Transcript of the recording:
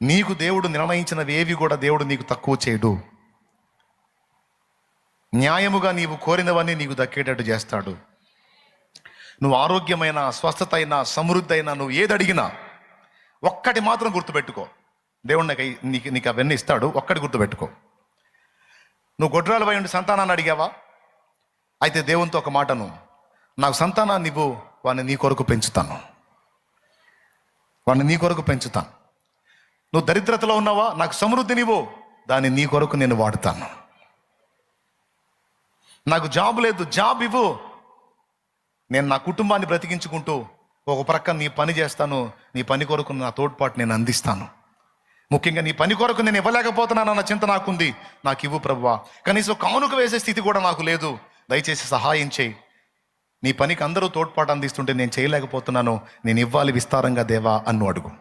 నీకు దేవుడు నిర్ణయించినవి ఏవి కూడా దేవుడు నీకు తక్కువ చేయడు. న్యాయముగా నీవు కోరినవన్నీ నీకు దక్కేటట్టు చేస్తాడు. నువ్వు ఆరోగ్యమైన, స్వస్థత అయినా, సమృద్ధి అయినా, నువ్వు ఏది అడిగినా ఒక్కటి మాత్రం గుర్తుపెట్టుకో, దేవుడు నీకు అవన్నీ ఇస్తాడు. ఒక్కటి గుర్తుపెట్టుకో, నువ్వు గొడ్రాలు ఉండి సంతానాన్ని అడిగావా? అయితే దేవునితో ఒక మాటను, నాకు సంతానాన్ని ఇవ్వు, వాడిని నీ కొరకు పెంచుతాను, వాడిని నీ కొరకు పెంచుతాను. నువ్వు దరిద్రతలో ఉన్నావా? నాకు సమృద్ధినివ్వు, దాన్ని నీ కొరకు నేను వాడుతాను. నాకు జాబ్ లేదు, జాబ్ ఇవ్వు, నేను నా కుటుంబాన్ని బ్రతికించుకుంటూ ఒక ప్రక్క నీ పని చేస్తాను, నీ పని కొరకు నా తోడ్పాటు నేను అందిస్తాను. ముఖ్యంగా నీ పని కొరకు నేను ఇవ్వలేకపోతున్నానన్న చింత నాకుంది, నాకు ఇవ్వు ప్రభువా. కనీసం కానుక వేసే స్థితి కూడా నాకు లేదు, దయచేసి సహాయం చేయి. నీ పనికి అందరూ తోడ్పాటు అందిస్తుంటే నేను చేయలేకపోతున్నాను, నేను ఇవ్వాలి విస్తారంగా దేవా అన్ను అడుగు.